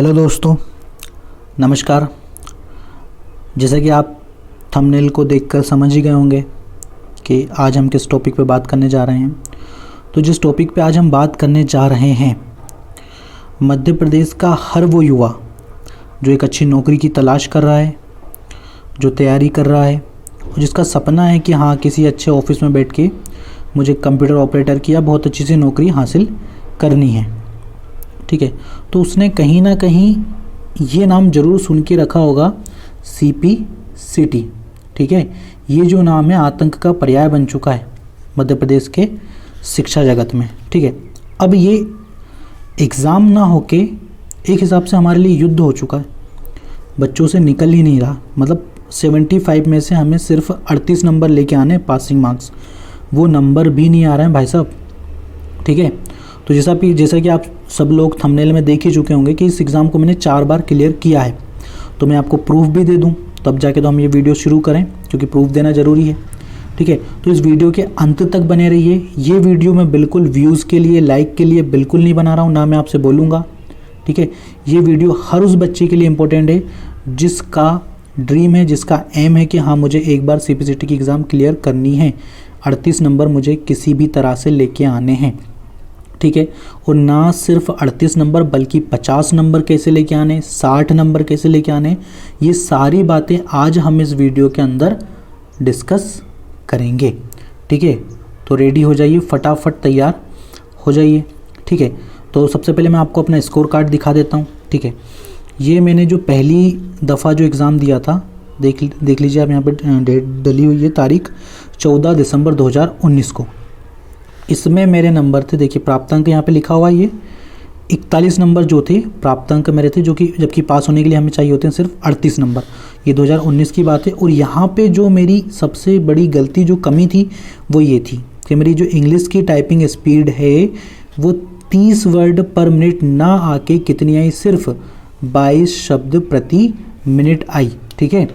Hello दोस्तों, नमस्कार। जैसा कि आप थंबनेल को देखकर समझ ही गए होंगे कि आज हम किस टॉपिक पे बात करने जा रहे हैं। तो जिस टॉपिक पे आज हम बात करने जा रहे हैं, मध्य प्रदेश का हर वो युवा जो एक अच्छी नौकरी की तलाश कर रहा है, जो तैयारी कर रहा है और जिसका सपना है कि हाँ किसी अच्छे ऑफिस में बैठ के मुझे कंप्यूटर ऑपरेटर की या बहुत अच्छी सी नौकरी हासिल करनी है, ठीक है। तो उसने कहीं ना कहीं ये नाम ज़रूर सुन के रखा होगा, CPCT, ठीक है। ये जो नाम है आतंक का पर्याय बन चुका है मध्य प्रदेश के शिक्षा जगत में, ठीक है। अब ये एग्ज़ाम ना होके एक हिसाब से हमारे लिए युद्ध हो चुका है, बच्चों से निकल ही नहीं रहा। मतलब 75 में से हमें सिर्फ 38 नंबर लेके आने पासिंग मार्क्स, वो नंबर भी नहीं आ रहे हैं भाई साहब, ठीक है। तो जैसा कि आप सब लोग थंबनेल में देख ही चुके होंगे कि इस एग्ज़ाम को मैंने 4 बार क्लियर किया है। तो मैं आपको प्रूफ भी दे दूं तब जाके तो हम ये वीडियो शुरू करें, क्योंकि प्रूफ देना ज़रूरी है, ठीक है। तो इस वीडियो के अंत तक बने रहिए। ये वीडियो मैं बिल्कुल व्यूज़ के लिए, लाइक के लिए बिल्कुल नहीं बना रहा हूँ, ना मैं आपसे बोलूँगा, ठीक है। ये वीडियो हर उस बच्चे के लिए इम्पोर्टेंट है जिसका ड्रीम है, जिसका एम है कि हाँ मुझे एक बार CPCT की एग्ज़ाम क्लियर करनी है, 38 नंबर मुझे किसी भी तरह से लेके आने हैं, ठीक है। और ना सिर्फ 38 नंबर बल्कि 50 नंबर कैसे लेके आने, 60 नंबर कैसे लेके आने, ये सारी बातें आज हम इस वीडियो के अंदर डिस्कस करेंगे, ठीक है। तो रेडी हो जाइए, फटाफट तैयार हो जाइए, ठीक है। तो सबसे पहले मैं आपको अपना स्कोर कार्ड दिखा देता हूँ, ठीक है। ये मैंने जो पहली दफ़ा जो एग्ज़ाम दिया था, देख लीजिए आप, यहाँ पे डेट डली हुई है, तारीख 14 दिसंबर 2019 को। इसमें मेरे नंबर थे, देखिए प्राप्तांक यहाँ पे लिखा हुआ है, ये 41 नंबर जो थे प्राप्तांक मेरे थे, जो कि जबकि पास होने के लिए हमें चाहिए होते हैं सिर्फ 38 नंबर। ये 2019 की बात है। और यहाँ पे जो मेरी सबसे बड़ी गलती, जो कमी थी, वो ये थी कि मेरी जो इंग्लिश की टाइपिंग स्पीड है वो 30 वर्ड पर मिनट ना आके कितनी आई, सिर्फ 22 शब्द प्रति मिनट आई, ठीक है।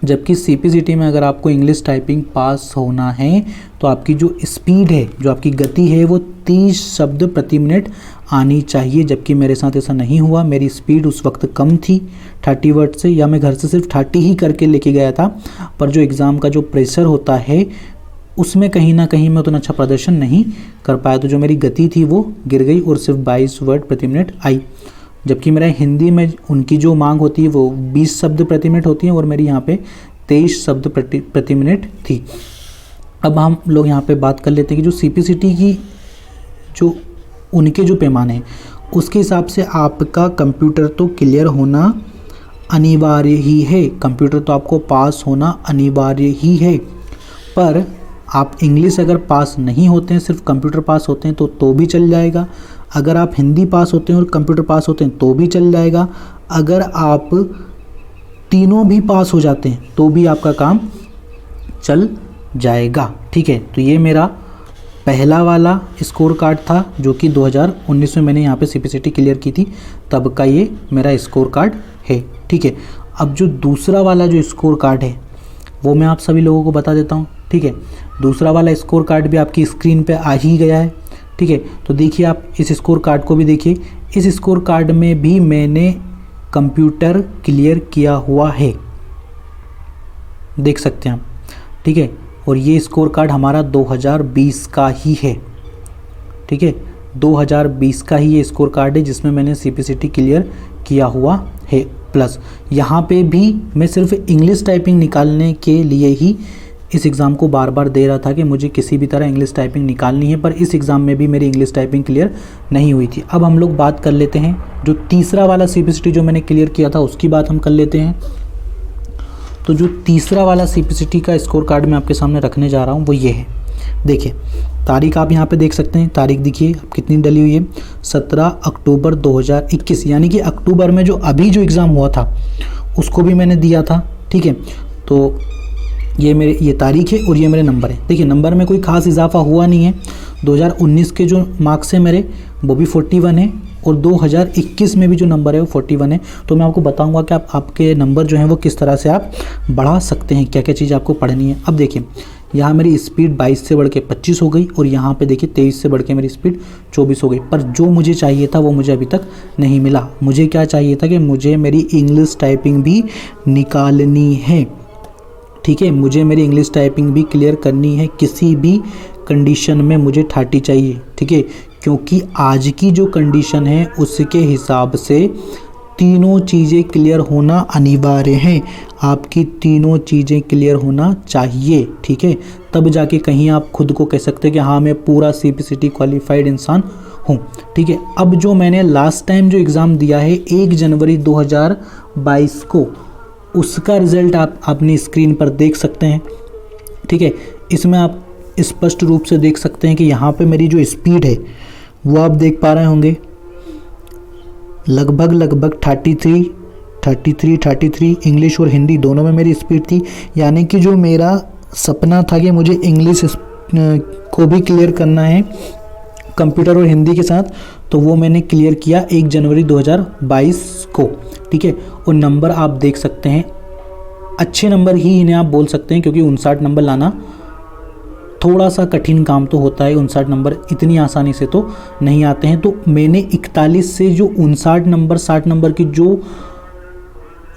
जबकि CPCT में अगर आपको इंग्लिश टाइपिंग पास होना है तो आपकी जो स्पीड है, जो आपकी गति है, वो 30 शब्द प्रति मिनट आनी चाहिए। जबकि मेरे साथ ऐसा नहीं हुआ, मेरी स्पीड उस वक्त कम थी 30 वर्ड से, या मैं घर से सिर्फ 30 ही करके लेके गया था। पर जो एग्ज़ाम का जो प्रेशर होता है उसमें कहीं ना कहीं मैं उतना अच्छा प्रदर्शन नहीं कर पाया, तो जो मेरी गति थी वो गिर गई और सिर्फ 22 वर्ड प्रति मिनट आई। जबकि मेरा हिंदी में उनकी जो मांग होती है वो 20 शब्द प्रति मिनट होती है और मेरी यहाँ पे 23 शब्द प्रति मिनट थी। अब हम लोग यहाँ पे बात कर लेते हैं कि जो CPCT की जो उनके जो पैमाने हैं उसके हिसाब से आपका कंप्यूटर तो क्लियर होना अनिवार्य ही है, कंप्यूटर तो आपको पास होना अनिवार्य ही है। पर आप इंग्लिश अगर पास नहीं होते हैं, सिर्फ कंप्यूटर पास होते हैं तो भी चल जाएगा। अगर आप हिंदी पास होते हैं और कंप्यूटर पास होते हैं तो भी चल जाएगा। अगर आप तीनों भी पास हो जाते हैं तो भी आपका काम चल जाएगा, ठीक है। तो ये मेरा पहला वाला स्कोर कार्ड था जो कि 2019 में मैंने यहाँ पे CPCT क्लियर की थी, तब का ये मेरा स्कोर कार्ड है, ठीक है। अब जो दूसरा वाला जो स्कोर कार्ड है वो मैं आप सभी लोगों को बता देता हूँ, ठीक है। दूसरा वाला स्कोर कार्ड भी आपकी स्क्रीन पे आ ही गया है, ठीक है। तो देखिए आप इस स्कोर कार्ड को भी देखिए। इस स्कोर कार्ड में भी मैंने कंप्यूटर क्लियर किया हुआ है, देख सकते हैं आप, ठीक है। और ये स्कोर कार्ड हमारा 2020 का ही है, ठीक है। 2020 का ही ये स्कोर कार्ड है जिसमें मैंने CPCT क्लियर किया हुआ है। प्लस यहाँ पे भी मैं सिर्फ इंग्लिश टाइपिंग निकालने के लिए ही इस एग्ज़ाम को बार बार दे रहा था कि मुझे किसी भी तरह इंग्लिश टाइपिंग निकालनी है, पर इस एग्ज़ाम में भी मेरी इंग्लिश टाइपिंग क्लियर नहीं हुई थी। अब हम लोग बात कर लेते हैं जो तीसरा वाला CPCT जो मैंने क्लियर किया था उसकी बात हम कर लेते हैं। तो जो तीसरा वाला CPCT का स्कोर कार्ड मैं आपके सामने रखने जा रहा हूँ वो ये है। देखिए तारीख आप यहाँ पे देख सकते हैं, तारीख देखिए कितनी डली हुई है, 17 अक्टूबर 2021, यानी कि अक्टूबर में जो अभी जो एग्ज़ाम हुआ था उसको भी मैंने दिया था, ठीक है। तो ये तारीख है और ये मेरे नंबर है। देखिए नंबर में कोई ख़ास इजाफा हुआ नहीं है। 2019 के जो मार्क्स हैं मेरे वो भी 41 है और 2021 में भी जो नंबर है वो 41 है। तो मैं आपको बताऊंगा कि आपके नंबर जो हैं वो किस तरह से आप बढ़ा सकते हैं, क्या क्या चीज़ आपको पढ़नी है। अब देखिए यहाँ मेरी स्पीड 22 से बढ़ के 25 हो गई और यहाँ पे देखिए 23 से बढ़ के मेरी स्पीड 24 हो गई। पर जो मुझे चाहिए था वो मुझे अभी तक नहीं मिला। मुझे क्या चाहिए था कि मुझे मेरी इंग्लिश टाइपिंग भी निकालनी है, ठीक है, मुझे मेरी इंग्लिश टाइपिंग भी क्लियर करनी है, किसी भी कंडीशन में मुझे 30 चाहिए, ठीक है, क्योंकि आज की जो कंडीशन है उसके हिसाब से तीनों चीज़ें क्लियर होना अनिवार्य है। आपकी तीनों चीज़ें क्लियर होना चाहिए, ठीक है, तब जाके कहीं आप खुद को कह सकते हैं कि हाँ मैं पूरा CPCT क्वालिफाइड इंसान हूँ, ठीक है। अब जो मैंने लास्ट टाइम जो एग्ज़ाम दिया है 1 जनवरी 2022 को, उसका रिज़ल्ट आप अपनी स्क्रीन पर देख सकते हैं, ठीक है। इसमें आप स्पष्ट रूप से देख सकते हैं कि यहाँ पे मेरी जो स्पीड है वो आप देख पा रहे होंगे, लगभग 33 इंग्लिश और हिंदी दोनों में मेरी स्पीड थी। यानी कि जो मेरा सपना था कि मुझे इंग्लिश को भी क्लियर करना है कंप्यूटर और हिंदी के साथ, तो वो मैंने क्लियर किया 1 जनवरी 2022 को, ठीक है। और नंबर आप देख सकते हैं, अच्छे नंबर ही इन्हें आप बोल सकते हैं, क्योंकि 59 नंबर लाना थोड़ा सा कठिन काम तो होता है। 59 नंबर इतनी आसानी से तो नहीं आते हैं। तो मैंने 41 से जो 59 नंबर 60 नंबर की जो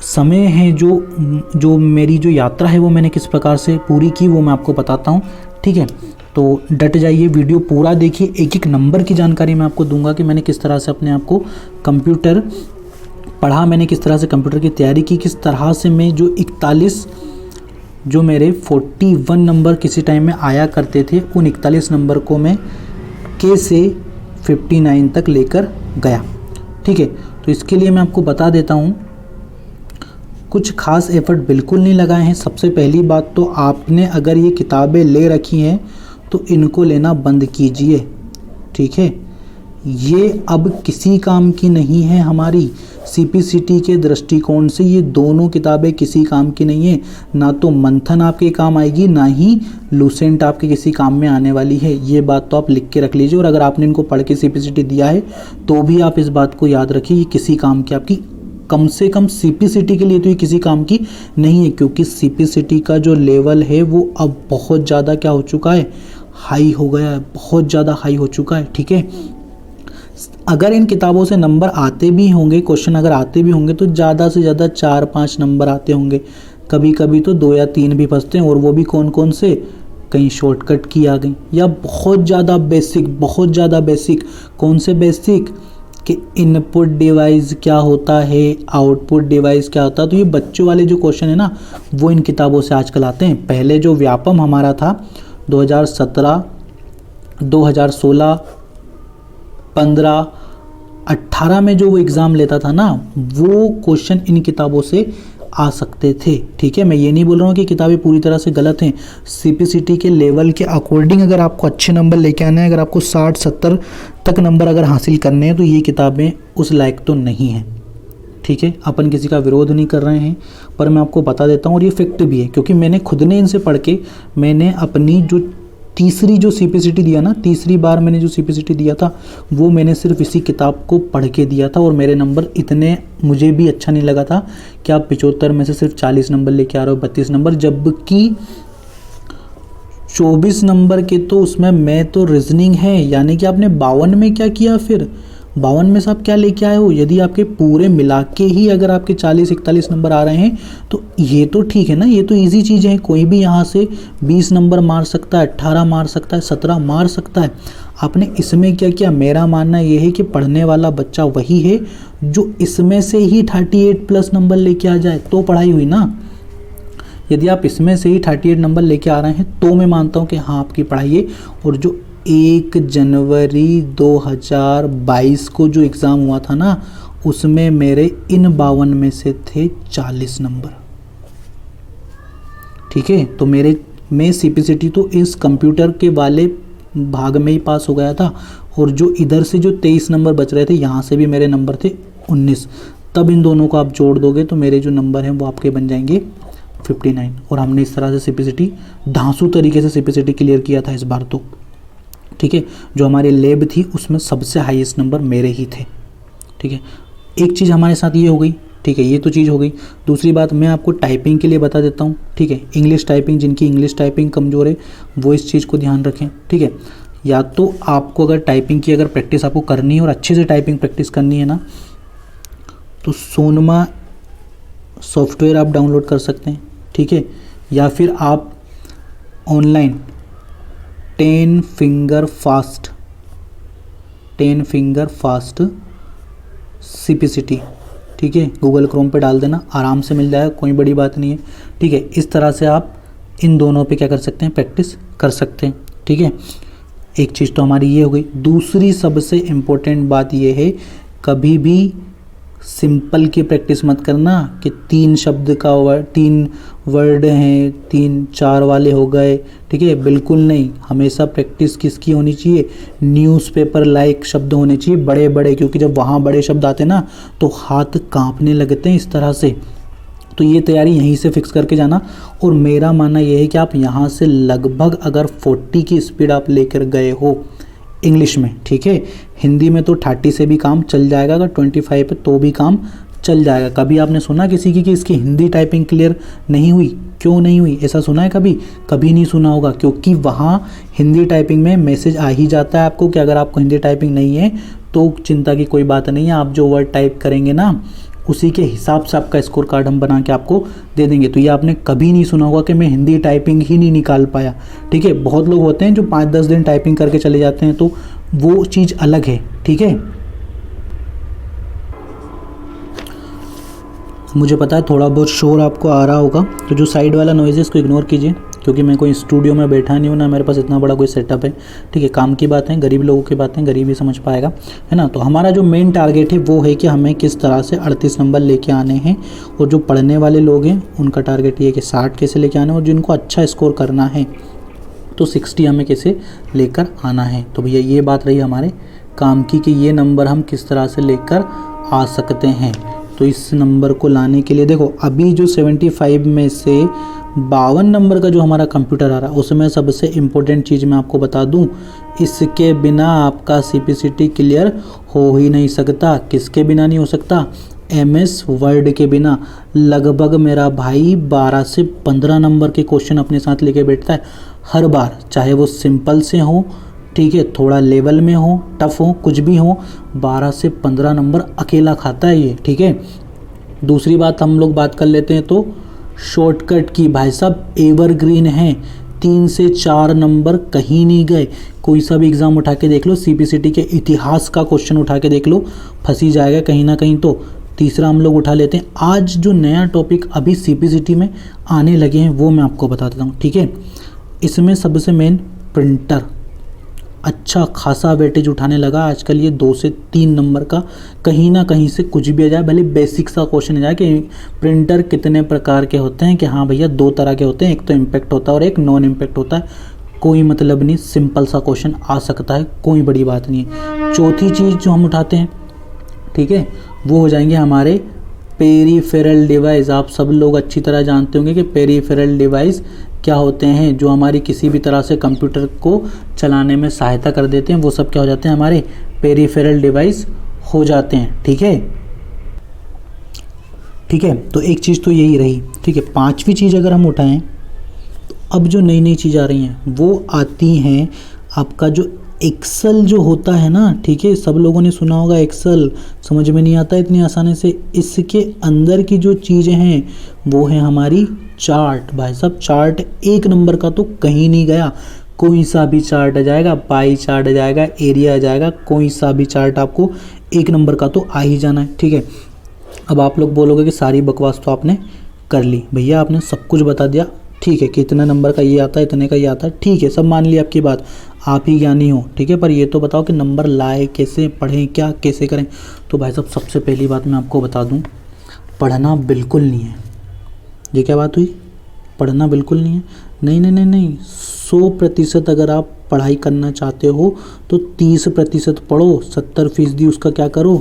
समय है, जो मेरी जो यात्रा है वो मैंने किस प्रकार से पूरी की वो मैं आपको बताता हूँ, ठीक है। तो डट जाइए, वीडियो पूरा देखिए, एक एक नंबर की जानकारी मैं आपको दूंगा कि मैंने किस तरह से अपने आप को कंप्यूटर पढ़ा, मैंने किस तरह से कंप्यूटर की तैयारी की, किस तरह से मैं जो 41 जो मेरे 41 नंबर किसी टाइम में आया करते थे, उन 41 नंबर को मैं K से 59 तक लेकर गया, ठीक है। तो इसके लिए मैं आपको बता देता हूँ, कुछ खास एफर्ट बिल्कुल नहीं लगाए हैं। सबसे पहली बात तो आपने अगर ये किताबें ले रखी हैं तो इनको लेना बंद कीजिए, ठीक है। ये अब किसी काम की नहीं है। हमारी CPCT के दृष्टिकोण से ये दोनों किताबें किसी काम की नहीं है। ना तो मंथन आपके काम आएगी, ना ही लूसेंट आपके किसी काम में आने वाली है। ये बात तो आप लिख के रख लीजिए। और अगर आपने इनको पढ़ के CPCT दिया है तो भी आप इस बात को याद रखिए, ये किसी काम की आपकी कम से कम CPCT के लिए तो ये किसी काम की नहीं है, क्योंकि CPCT का जो लेवल है वो अब बहुत ज़्यादा क्या हो चुका है, हाई हो गया है, बहुत ज़्यादा हाई हो चुका है, ठीक है। अगर इन किताबों से नंबर आते भी होंगे, क्वेश्चन अगर आते भी होंगे तो ज़्यादा से ज़्यादा 4-5 नंबर आते होंगे, कभी कभी तो 2 या 3 भी फंसते हैं, और वो भी कौन कौन से, कहीं शॉर्टकट की आ गई या बहुत ज़्यादा बेसिक। कौन से बेसिक, कि इनपुट डिवाइस क्या होता है, आउटपुट डिवाइस क्या होता है। तो ये बच्चों वाले जो क्वेश्चन है ना वो इन किताबों से आजकल आते हैं। पहले जो व्यापम हमारा था 2017, 2016, 15, 18 में जो वो एग्ज़ाम लेता था ना, वो क्वेश्चन इन किताबों से आ सकते थे, ठीक है। मैं ये नहीं बोल रहा हूँ कि किताबें पूरी तरह से गलत हैं। CPCT के लेवल के अकॉर्डिंग अगर आपको अच्छे नंबर लेके आना है, अगर आपको 60-70 तक नंबर अगर हासिल करने हैं, तो ये किताबें उस लायक तो नहीं हैं, ठीक है। अपन किसी का विरोध नहीं कर रहे हैं, पर मैं आपको बता देता हूँ, और ये फैक्ट भी है, क्योंकि मैंने खुद ने इनसे पढ़ के मैंने अपनी जो तीसरी जो CPCT दिया ना, तीसरी बार मैंने जो CPCT दिया था वो मैंने सिर्फ इसी किताब को पढ़ के दिया था। और मेरे नंबर इतने मुझे भी अच्छा नहीं लगा था कि आप 75 में से सिर्फ 40 नंबर लेके आ रहे हो, 32 नंबर, जबकि 24 नंबर के तो उसमें मैं तो रीजनिंग है। यानी कि आपने 52 में क्या किया, फिर 52 में से आप क्या लेके आए हो। यदि आपके पूरे मिला के ही अगर आपके 40-41 नंबर आ रहे हैं तो ये तो ठीक है ना, ये तो इजी चीज़ है। कोई भी यहाँ से 20 नंबर मार सकता है, 18 मार सकता है, 17 मार सकता है। आपने इसमें क्या किया, मेरा मानना ये है कि पढ़ने वाला बच्चा वही है जो इसमें से ही 38+ नंबर लेके आ जाए, तो पढ़ाई हुई ना। यदि आप इसमें से ही 38 नंबर लेके आ रहे हैं तो मैं मानता हूँ कि हाँ आपकी पढ़ाई है। और जो 1 जनवरी 2022 को जो एग्ज़ाम हुआ था ना, उसमें मेरे इन 52 में से थे 40 नंबर, ठीक है। तो मैं CPCT तो इस कंप्यूटर के वाले भाग में ही पास हो गया था। और जो इधर से जो 23 नंबर बच रहे थे, यहाँ से भी मेरे नंबर थे 19। तब इन दोनों को आप जोड़ दोगे तो मेरे जो नंबर हैं वो आपके बन जाएंगे 59। और हमने इस तरह से CPCT धांसू तरीके से CPCT क्लियर किया था इस बार तो, ठीक है। जो हमारी लैब थी उसमें सबसे हाईएस्ट नंबर मेरे ही थे, ठीक है। एक चीज़ हमारे साथ ये हो गई, ठीक है, ये तो चीज़ हो गई। दूसरी बात मैं आपको टाइपिंग के लिए बता देता हूँ, ठीक है। इंग्लिश टाइपिंग, जिनकी इंग्लिश टाइपिंग कमज़ोर है वो इस चीज़ को ध्यान रखें, ठीक है। या तो आपको अगर टाइपिंग की अगर प्रैक्टिस आपको करनी है और अच्छे से टाइपिंग प्रैक्टिस करनी है ना, तो सोनमा सॉफ्टवेयर आप डाउनलोड कर सकते हैं, ठीक है। या फिर आप ऑनलाइन 10 फिंगर फास्ट CPCT, ठीक है, गूगल क्रोम पे डाल देना, आराम से मिल जाएगा, कोई बड़ी बात नहीं है, ठीक है। इस तरह से आप इन दोनों पे क्या कर सकते हैं, प्रैक्टिस कर सकते हैं, ठीक है। एक चीज़ तो हमारी ये हो गई। दूसरी सबसे इम्पोर्टेंट बात ये है, कभी भी सिंपल की प्रैक्टिस मत करना कि 3 शब्द का 3 वर्ड हैं, 3-4 वाले हो गए, ठीक है, बिल्कुल नहीं। हमेशा प्रैक्टिस किसकी होनी चाहिए, न्यूज़पेपर लाइक शब्द होने चाहिए, बड़े बड़े, क्योंकि जब वहाँ बड़े शब्द आते हैं ना तो हाथ कांपने लगते हैं इस तरह से। तो ये तैयारी यहीं से फिक्स करके जाना। और मेरा मानना ये है कि आप यहाँ से लगभग अगर 40 की स्पीड आप लेकर गए हो इंग्लिश में, ठीक है, हिंदी में तो 30 से भी काम चल जाएगा, अगर 25 पे तो भी काम चल जाएगा। कभी आपने सुना किसी की कि इसकी हिंदी टाइपिंग क्लियर नहीं हुई? क्यों नहीं हुई, ऐसा सुना है कभी? कभी नहीं सुना होगा, क्योंकि वहाँ हिंदी टाइपिंग में मैसेज आ ही जाता है आपको कि अगर आपको हिंदी टाइपिंग नहीं है तो चिंता की कोई बात नहीं है, आप जो वर्ड टाइप करेंगे ना उसी के हिसाब से आपका स्कोर कार्ड हम बना के आपको दे देंगे। तो ये आपने कभी नहीं सुना होगा कि मैं हिंदी टाइपिंग ही नहीं निकाल पाया, ठीक है। बहुत लोग होते हैं जो 5-10 दिन टाइपिंग करके चले जाते हैं, तो वो चीज़ अलग है, ठीक है। मुझे पता है थोड़ा बहुत शोर आपको आ रहा होगा, तो जो साइड वाला नॉइज़ है इसको इग्नोर कीजिए, क्योंकि मैं कोई स्टूडियो में बैठा नहीं हूँ ना, मेरे पास इतना बड़ा कोई सेटअप है, ठीक है। काम की बात है, गरीब लोगों की बातें गरीब ही समझ पाएगा, है ना। तो हमारा जो मेन टारगेट है वो है कि हमें किस तरह से 38 नंबर लेके आने हैं, और जो पढ़ने वाले लोग हैं उनका टारगेट ये है कि 60 कैसे लेके आने हैं, और जिनको अच्छा स्कोर करना है तो 60 हमें कैसे लेकर आना है। तो भैया ये बात रही हमारे काम की कि ये नंबर हम किस तरह से लेकर आ सकते हैं। तो इस नंबर को लाने के लिए देखो, अभी जो 75 में से 52 नंबर का जो हमारा कंप्यूटर आ रहा है उसमें सबसे इम्पोर्टेंट चीज़ मैं आपको बता दूं, इसके बिना आपका CPCT क्लियर हो ही नहीं सकता। किसके बिना नहीं हो सकता? MS वर्ड के बिना। लगभग मेरा भाई 12 से 15 नंबर के क्वेश्चन अपने साथ लेके बैठता है हर बार, चाहे वो सिंपल से हो, ठीक है, थोड़ा लेवल में हो, टफ हो, कुछ भी हो, 12 से 15 नंबर अकेला खाता है ये, ठीक है। दूसरी बात हम लोग बात कर लेते हैं तो शॉर्टकट की, भाई साहब एवरग्रीन है, 3 से 4 नंबर कहीं नहीं गए। कोई सा भी एग्ज़ाम उठा के देख लो, CPCT के इतिहास का क्वेश्चन उठा के देख लो, फंसी जाएगा कहीं ना कहीं। तो तीसरा हम लोग उठा लेते हैं, आज जो नया टॉपिक अभी CPCT में आने लगे हैं वो मैं आपको बता देता हूँ, ठीक है। इसमें सबसे मेन प्रिंटर अच्छा खासा वेटेज उठाने लगा आजकल, ये 2 से 3 नंबर का कहीं ना कहीं से कुछ भी आ जाए, भले बेसिक सा क्वेश्चन आ जाए कि प्रिंटर कितने प्रकार के होते हैं, कि हाँ भैया 2 तरह के होते हैं, एक तो इम्पैक्ट होता है और एक नॉन इम्पैक्ट होता है, कोई मतलब नहीं, सिंपल सा क्वेश्चन आ सकता है, कोई बड़ी बात नहीं है। चौथी चीज़ जो हम उठाते हैं, ठीक है, वो हो जाएंगे हमारे पेरीफेरल डिवाइस। आप सब लोग अच्छी तरह जानते होंगे कि पेरीफेरल डिवाइस क्या होते हैं, जो हमारी किसी भी तरह से कंप्यूटर को चलाने में सहायता कर देते हैं, वो सब क्या हो जाते हैं, हमारे पेरीफेरल डिवाइस हो जाते हैं, ठीक है। ठीक है, तो एक चीज़ तो यही रही, ठीक है। 5वीं चीज़ अगर हम उठाएं तो अब जो नई नई चीज़ आ रही हैं वो आती हैं आपका जो एक्सेल जो होता है ना, ठीक है, सब लोगों ने सुना होगा एक्सेल, समझ में नहीं आता इतनी आसानी से। इसके अंदर की जो चीज़ें हैं वो है हमारी चार्ट। भाई साहब चार्ट 1 नंबर का तो कहीं नहीं गया, कोई सा भी चार्ट आ जाएगा, पाई चार्ट आ जाएगा, एरिया आ जाएगा, कोई सा भी चार्ट आपको 1 नंबर का तो आ ही जाना है, ठीक है। अब आप लोग बोलोगे कि सारी बकवास तो आपने कर ली, भैया आपने सब कुछ बता दिया, ठीक है, कि इतने नंबर का ये आता है, इतने का ये आता है, ठीक है, सब मान लिया आपकी बात, आप ही ज्ञानी हो, ठीक है। पर ये तो बताओ कि नंबर लाए कैसे, पढ़ें क्या, कैसे करें। तो भाई साहब सबसे पहली बात मैं आपको बता दूं, पढ़ना बिल्कुल नहीं है। ये क्या बात हुई, पढ़ना बिल्कुल नहीं है? नहीं नहीं नहीं नहीं, 100% अगर आप पढ़ाई करना चाहते हो तो 30% पढ़ो, 70% उसका क्या करो,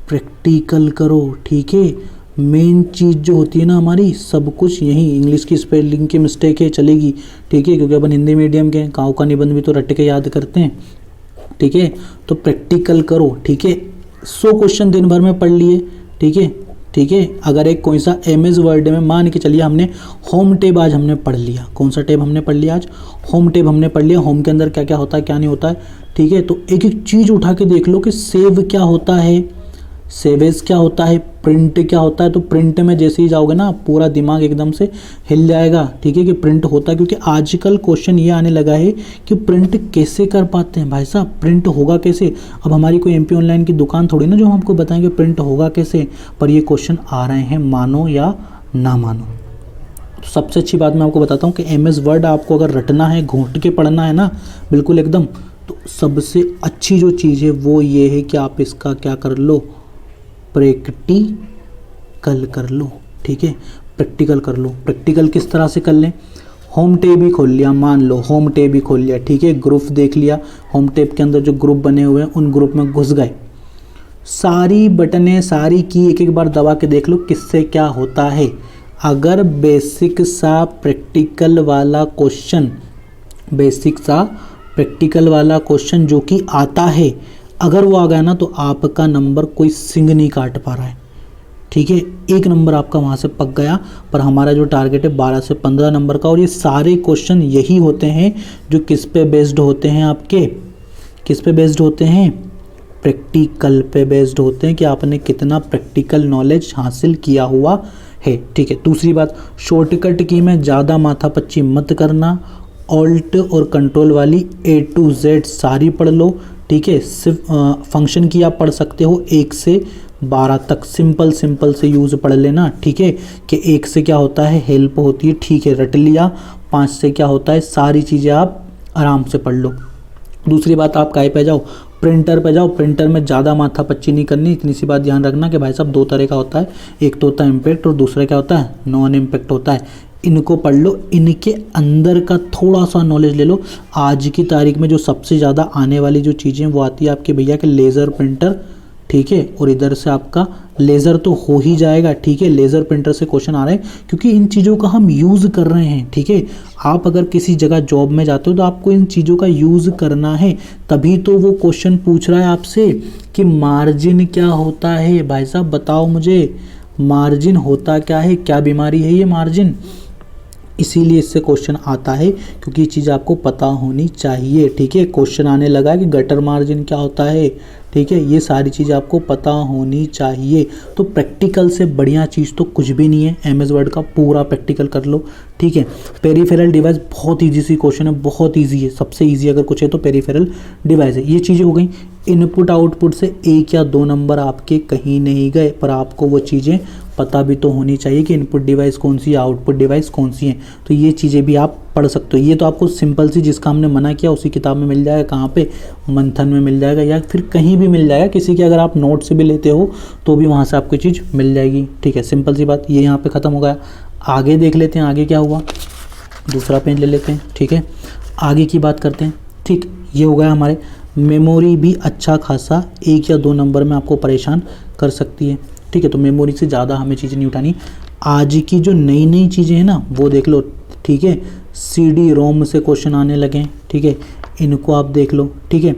प्रैक्टिकल करो, ठीक है। मेन चीज़ जो होती है ना हमारी, सब कुछ यही इंग्लिश की स्पेलिंग की मिस्टेक है चलेगी, ठीक है, क्योंकि अपन हिंदी मीडियम के हैं, गाँव का निबंध भी तो रट के याद करते हैं, ठीक है। तो प्रैक्टिकल करो, ठीक है। 100 क्वेश्चन दिन भर में पढ़ लिए, ठीक है, ठीक है। अगर एक कोई सा MS वर्ड में मान के चलिए हमने होम टैब आज हमने पढ़ लिया, कौन सा टैब हमने पढ़ लिया आज, होम टैब हमने पढ़ लिया। होम के अंदर क्या क्या होता है क्या नहीं होता है, ठीक है। तो एक एक चीज़ उठा के देख लो कि सेव क्या होता है, सेव एज क्या होता है, प्रिंट क्या होता है। तो प्रिंट में जैसे ही जाओगे ना पूरा दिमाग एकदम से हिल जाएगा, ठीक है, कि प्रिंट होता है। क्योंकि आजकल क्वेश्चन ये आने लगा है कि प्रिंट कैसे कर पाते हैं भाई साहब, प्रिंट होगा कैसे। अब हमारी कोई MP ऑनलाइन की दुकान थोड़ी ना जो हम आपको बताएंगे प्रिंट होगा कैसे, पर ये क्वेश्चन आ रहे हैं, मानो या ना मानो। तो सबसे अच्छी बात मैं आपको बताता हूँ कि MS वर्ड आपको अगर रटना है, घोंट के पढ़ना है ना बिल्कुल एकदम, तो सबसे अच्छी जो चीज़ है वो ये है कि आप इसका क्या कर लो, प्रैक्टिकल कर लो, ठीक है, प्रैक्टिकल कर लो। प्रैक्टिकल किस तरह से कर लें, होम टैब ही खोल लिया, मान लो होम टैब ही खोल लिया, ठीक है, ग्रुप देख लिया, होम टैब के अंदर जो ग्रुप बने हुए हैं उन ग्रुप में घुस गए, सारी बटनें सारी की एक एक बार दबा के देख लो किससे क्या होता है। अगर बेसिक सा प्रैक्टिकल वाला क्वेश्चन, बेसिक सा प्रैक्टिकल वाला क्वेश्चन जो कि आता है, अगर वो आ गया ना तो आपका नंबर कोई सिंग नहीं काट पा रहा है, ठीक है, 1 नंबर आपका वहाँ से पक गया। पर हमारा जो टारगेट है 12 से 15 नंबर का, और ये सारे क्वेश्चन यही होते हैं जो किस पे बेस्ड होते हैं, आपके किस पे बेस्ड होते हैं, प्रैक्टिकल पे बेस्ड होते हैं कि आपने कितना प्रैक्टिकल नॉलेज हासिल किया हुआ है, ठीक है। दूसरी बात, शॉर्टकट की में ज़्यादा माथापच्ची मत करना, ऑल्ट और कंट्रोल वाली A to Z सारी पढ़ लो, ठीक है। सिर्फ फंक्शन की आप पढ़ सकते हो 1 से 12 तक, सिंपल सिंपल से यूज़ पढ़ लेना, ठीक है, कि 1 से क्या होता है हेल्प होती है, ठीक है, रट लिया। 5 से क्या होता है, सारी चीज़ें आप आराम से पढ़ लो। दूसरी बात, आप काहे पे जाओ, प्रिंटर पे जाओ। प्रिंटर में ज़्यादा माथापच्ची नहीं करनी, इतनी सी बात ध्यान रखना कि भाई साहब 2 तरह का होता है, एक तो होता है इम्पैक्ट और दूसरा क्या होता है, नॉन इम्पैक्ट होता है। इनको पढ़ लो, इनके अंदर का थोड़ा सा नॉलेज ले लो। आज की तारीख में जो सबसे ज़्यादा आने वाली जो चीज़ें वो आती है आपके भैया के लेज़र प्रिंटर, ठीक है, और इधर से आपका लेज़र तो हो ही जाएगा, ठीक है, लेज़र प्रिंटर से क्वेश्चन आ रहे हैं क्योंकि इन चीज़ों का हम यूज़ कर रहे हैं, ठीक है। आप अगर किसी जगह जॉब में जाते हो तो आपको इन चीज़ों का यूज़ करना है, तभी तो वो क्वेश्चन पूछ रहा है आपसे कि मार्जिन क्या होता है। भाई साहब बताओ मुझे, मार्जिन होता क्या है, क्या बीमारी है ये मार्जिन, इसीलिए इससे क्वेश्चन आता है क्योंकि ये चीज़ आपको पता होनी चाहिए, ठीक है। क्वेश्चन आने लगा कि गटर मार्जिन क्या होता है, ठीक है, ये सारी चीज़ें आपको पता होनी चाहिए। तो प्रैक्टिकल से बढ़िया चीज़ तो कुछ भी नहीं है, MS वर्ड का पूरा प्रैक्टिकल कर लो, ठीक है। पेरिफेरल डिवाइस बहुत ईजी सी क्वेश्चन है, बहुत ईजी है, सबसे ईजी अगर कुछ है तो पेरिफेरल डिवाइस है। ये चीज़ें हो गई। इनपुट आउटपुट से 1 या 2 नंबर आपके कहीं नहीं गए, पर आपको वो चीज़ें पता भी तो होनी चाहिए कि इनपुट डिवाइस कौन सी है, आउटपुट डिवाइस कौन सी है। तो ये चीज़ें भी आप पढ़ सकते हो। ये तो आपको सिंपल सी जिसका हमने मना किया उसी किताब में मिल जाएगा, कहाँ पे, मंथन में मिल जाएगा या फिर कहीं भी मिल जाएगा, किसी के अगर आप नोट से भी लेते हो तो भी वहाँ से आपको चीज़ मिल जाएगी, ठीक है। सिंपल सी बात, ये यहाँ पे ख़त्म हो गया। आगे देख लेते हैं, आगे क्या हुआ, दूसरा पेज ले लेते हैं, ठीक है, आगे की बात करते हैं, ठीक। ये हो गया हमारे, मेमोरी भी अच्छा खासा 1 या 2 नंबर में आपको परेशान कर सकती है, ठीक है। तो मेमोरी से ज़्यादा हमें चीज़ें नहीं उठानी। आज की जो नई नई चीज़ें हैं ना वो देख लो, ठीक है, CD रोम से क्वेश्चन आने लगे, ठीक है, इनको आप देख लो, ठीक है।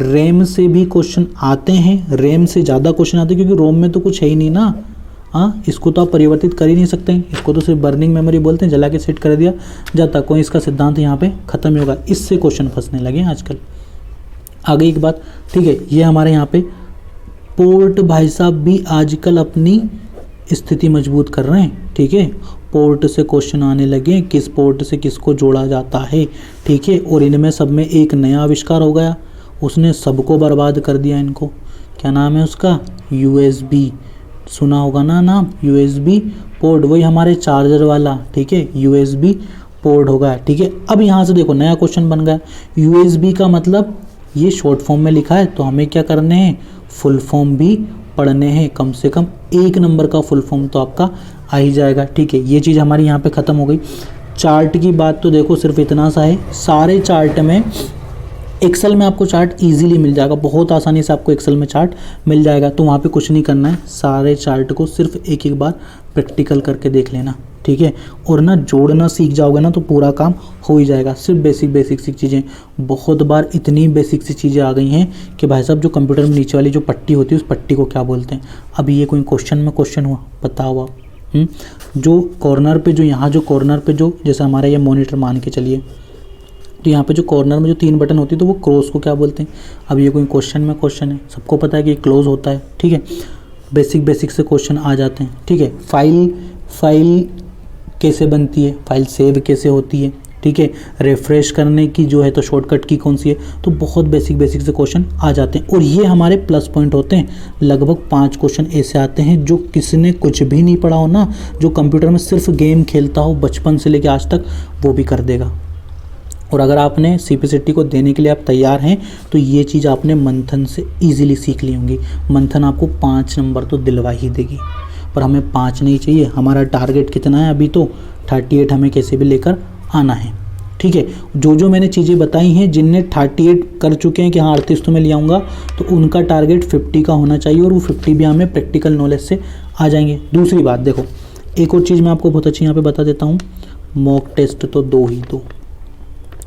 रैम से भी क्वेश्चन आते हैं, रैम से ज़्यादा क्वेश्चन आते हैं क्योंकि रोम में तो कुछ है ही नहीं ना, हाँ, इसको तो आप परिवर्तित कर ही नहीं सकते, इसको तो सिर्फ बर्निंग मेमोरी बोलते हैं, जला के सेट कर दिया जाता, कोई इसका सिद्धांत यहाँ पे ख़त्म ही होगा। इससे क्वेश्चन फंसने लगे हैं आजकल। आगे एक बात, ठीक है, ये हमारे यहाँ पे पोर्ट भाई साहब भी आजकल अपनी स्थिति मजबूत कर रहे हैं, ठीक है। पोर्ट से क्वेश्चन आने लगे, किस पोर्ट से किसको जोड़ा जाता है, ठीक है। और इनमें सब में एक नया आविष्कार हो गया, उसने सबको बर्बाद कर दिया इनको। क्या नाम है उसका, USB, सुना होगा ना नाम, USB पोर्ट, वही हमारे चार्जर वाला, ठीक है, USB पोर्ट होगा, ठीक है। अब यहाँ से देखो नया क्वेश्चन बन गया, USB का मतलब ये शॉर्ट फॉर्म में लिखा है तो हमें क्या करने हैं, फुल फॉर्म भी पढ़ने हैं, कम से कम 1 नंबर का फुल फॉर्म तो आपका आ ही जाएगा, ठीक है। ये चीज़ हमारी यहाँ पे ख़त्म हो गई। चार्ट की बात तो देखो सिर्फ इतना सा है, सारे चार्ट में एक्सेल में आपको चार्ट इजीली मिल जाएगा, बहुत आसानी से आपको एक्सेल में चार्ट मिल जाएगा। तो वहाँ पे कुछ नहीं करना है, सारे चार्ट को सिर्फ एक एक बार प्रैक्टिकल करके देख लेना, ठीक है। और ना जोड़ना सीख जाओगे ना तो पूरा काम हो ही जाएगा। सिर्फ बेसिक सी चीज़ें, बहुत बार इतनी बेसिक सी चीज़ें आ गई हैं कि भाई साहब जो कंप्यूटर में नीचे वाली जो पट्टी होती है उस पट्टी को क्या बोलते हैं। अभी ये कोई क्वेश्चन में क्वेश्चन हुआ, बताओ आप। जो कॉर्नर पे जो यहाँ जो कॉर्नर पे जो जैसे हमारा ये मॉनिटर मान के चलिए, तो यहाँ पे जो कॉर्नर में जो 3 बटन होती है तो वो क्रॉस को क्या बोलते हैं। अब ये कोई क्वेश्चन में क्वेश्चन है, सबको पता है कि क्लोज होता है, ठीक है। बेसिक से क्वेश्चन आ जाते हैं, ठीक है। फाइल कैसे बनती है, फाइल सेव कैसे होती है, ठीक है। रिफ्रेश करने की जो है तो शॉर्टकट की कौन सी है, तो बहुत बेसिक से क्वेश्चन आ जाते हैं। और ये हमारे प्लस पॉइंट होते हैं। लगभग 5 क्वेश्चन ऐसे आते हैं जो किसी ने कुछ भी नहीं पढ़ा हो ना, जो कंप्यूटर में सिर्फ गेम खेलता हो बचपन से लेकर आज तक, वो भी कर देगा। और अगर आपने सीपीसीटी को देने के लिए आप तैयार हैं तो ये चीज़ आपने मंथन से ईजिली सीख ली होंगी। मंथन आपको 5 नंबर तो दिलवा ही देगी, पर हमें 5 नहीं चाहिए। हमारा टारगेट कितना है अभी, तो 38 हमें कैसे भी लेकर आना है, ठीक है। जो मैंने चीज़ें बताई हैं, जिनने 38 कर चुके हैं कि हाँ 38 तो मैं ले आऊँगा, तो उनका टारगेट 50 का होना चाहिए, और वो 50 भी हमें प्रैक्टिकल नॉलेज से आ जाएंगे। दूसरी बात देखो, एक और चीज़ मैं आपको बहुत अच्छी यहाँ पे बता देता हूँ, मॉक टेस्ट तो 2 ही दो,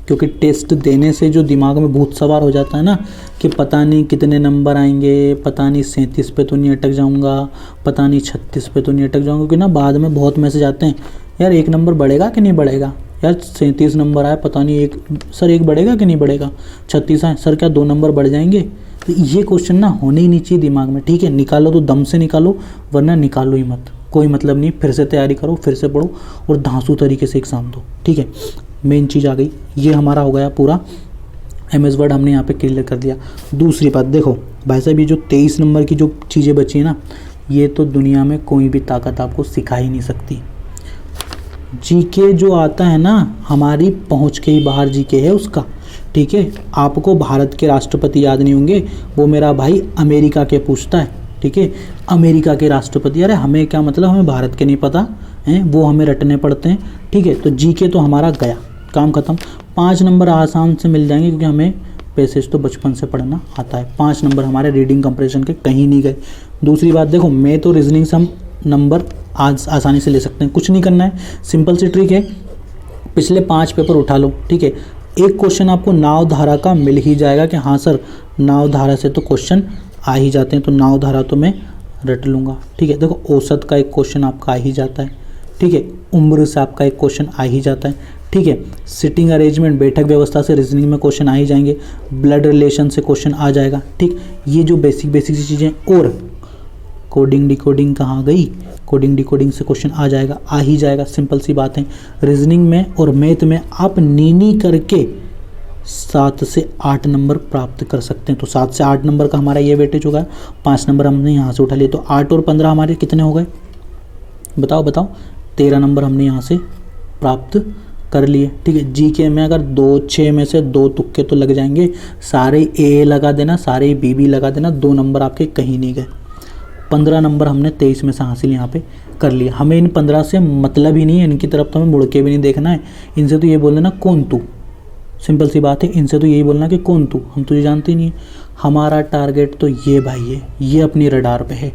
क्योंकि टेस्ट देने से जो दिमाग में भूत सवार हो जाता है ना कि पता नहीं कितने नंबर आएंगे, पता नहीं 37 पे तो नहीं अटक जाऊंगा, पता नहीं 36 पे तो नहीं अटक जाऊंगा, क्योंकि ना बाद में बहुत मैसेज आते हैं, यार 1 नंबर बढ़ेगा कि नहीं बढ़ेगा, यार 37 नंबर आया, पता नहीं सर 1 बढ़ेगा कि नहीं बढ़ेगा, 36 आए सर क्या 2 नंबर बढ़ जाएंगे। तो ये क्वेश्चन ना होने ही नहीं चाहिए दिमाग में, ठीक है। निकालो तो दम से निकालो, वरना निकालो ही मत, कोई मतलब नहीं। फिर से तैयारी करो, फिर से पढ़ो और धांसू तरीके से एग्ज़ाम दो, ठीक है। मेन चीज़ आ गई, ये हमारा हो गया पूरा एमएस वर्ड हमने यहाँ पे क्लियर कर दिया। दूसरी बात देखो भाई साहब, ये जो 23 नंबर की जो चीज़ें बची है ना, ये तो दुनिया में कोई भी ताकत आपको सिखा ही नहीं सकती। जीके जो आता है ना, हमारी पहुँच के ही बाहर जीके है उसका, ठीक है। आपको भारत के राष्ट्रपति याद नहीं होंगे, वो मेरा भाई अमेरिका के पूछता है, ठीक है। अमेरिका के राष्ट्रपति, अरे हमें क्या मतलब, हमें भारत के नहीं पता हैं, वो हमें रटने पड़ते हैं, ठीक है। तो जीके तो हमारा गया, काम खत्म। 5 नंबर आसान से मिल जाएंगे, क्योंकि हमें पैसेज तो बचपन से पढ़ना आता है। 5 नंबर हमारे रीडिंग कंप्रेशन के कहीं नहीं गए। दूसरी बात देखो, मैं तो रीजनिंग से हम नंबर आज आसानी से ले सकते हैं, कुछ नहीं करना है, सिंपल सी ट्रिक है। पिछले 5 पेपर उठा लो, ठीक है। एक क्वेश्चन आपको नाव धारा का मिल ही जाएगा कि हाँ सर नाव धारा से तो क्वेश्चन आ ही जाते हैं, तो नाव धारा तो मैं रट लूँगा, ठीक है। देखो औसत का एक क्वेश्चन आपका आ ही जाता है, ठीक है। उम्र से आपका एक क्वेश्चन आ ही जाता है, ठीक है। सिटिंग अरेंजमेंट, बैठक व्यवस्था से रीजनिंग में क्वेश्चन आ ही जाएंगे। ब्लड रिलेशन से क्वेश्चन आ जाएगा, ठीक। ये जो बेसिक सी चीज़ें, और कोडिंग डिकोडिंग कहाँ गई, कोडिंग डिकोडिंग से क्वेश्चन आ जाएगा, आ ही जाएगा, सिंपल सी बात है। रीजनिंग में और मैथ में आप नीनी करके 7 से 8 नंबर प्राप्त कर सकते हैं। तो 7 से 8 नंबर का हमारा ये वेटेज होगा। 5 नंबर हमने यहाँ से उठा लिए, तो 8 और 15 हमारे कितने हो गए, बताओ 13 नंबर हमने यहाँ से प्राप्त कर लिए, ठीक है। जीके में अगर 6 में से 2 तुक्के तो लग जाएंगे, सारे ए लगा देना, सारे बी लगा देना, 2 नंबर आपके कहीं नहीं गए। 15 नंबर हमने 23 में से हासिल यहाँ पे कर लिया। हमें इन 15 से मतलब ही नहीं है, इनकी तरफ तो हमें मुड़ के भी नहीं देखना है। इनसे तो ये बोल देना कौन तू, सिंपल सी बात है। इनसे तो यही बोलना कि कौन तू, हम तुझे जानते ही नहीं है। हमारा टारगेट तो ये भाई है, ये अपनी रडार पे है,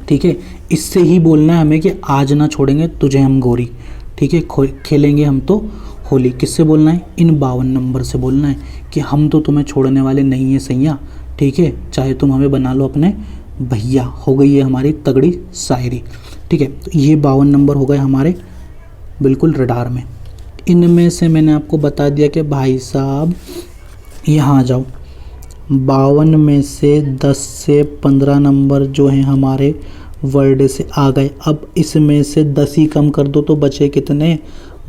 ठीक है। इससे ही बोलना है हमें कि आज ना छोड़ेंगे तुझे हम गोरी, ठीक है। खेलेंगे हम तो होली। किससे बोलना है, इन 52 नंबर से बोलना है कि हम तो तुम्हें छोड़ने वाले नहीं हैं सैया, ठीक है। चाहे तुम हमें बना लो अपने भैया। हो गई है हमारी तगड़ी शायरी, ठीक है। तो ये 52 नंबर हो गए हमारे बिल्कुल रडार में। इनमें से मैंने आपको बता दिया कि भाई साहब यहाँ आ जाओ, 52 में से 10 से 15 नंबर जो हैं हमारे वर्ड से आ गए। अब इसमें से 10 ही कम कर दो तो बचे कितने,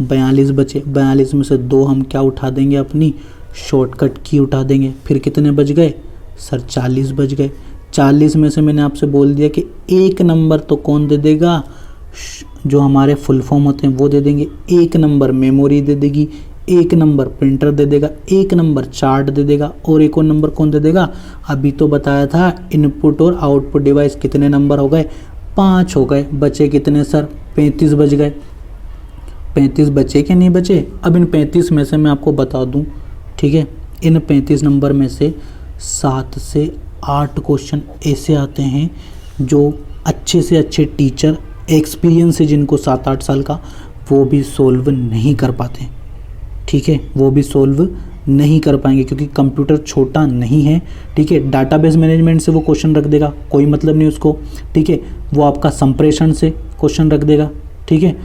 42 बचे। 42 में से 2 हम क्या उठा देंगे, अपनी शॉर्टकट की उठा देंगे। फिर कितने बच गए सर, 40 बच गए। 40 में से मैंने आपसे बोल दिया कि 1 नंबर तो कौन दे देगा, जो हमारे फुल फॉर्म होते हैं वो दे देंगे। 1 नंबर मेमोरी दे देगी, 1 नंबर प्रिंटर दे देगा, 1 नंबर चार्ट दे देगा, और एक और नंबर कौन दे देगा, अभी तो बताया था इनपुट और आउटपुट डिवाइस। कितने नंबर हो गए, 5 हो गए। बचे कितने सर, 35 बच गए। 35 बचे कि नहीं बचे। अब इन 35 में से मैं आपको बता दूं, ठीक है, इन 35 नंबर में से 7 से 8 क्वेश्चन ऐसे आते हैं जो अच्छे से अच्छे टीचर एक्सपीरियंस है जिनको 7-8 साल का, वो भी सोल्व नहीं कर पाते। ठीक है, वो भी सोल्व नहीं कर पाएंगे क्योंकि कंप्यूटर छोटा नहीं है। ठीक है, डाटाबेस मैनेजमेंट से वो क्वेश्चन रख देगा, कोई मतलब नहीं उसको। ठीक है, वो आपका संप्रेषण से क्वेश्चन रख देगा। ठीक है,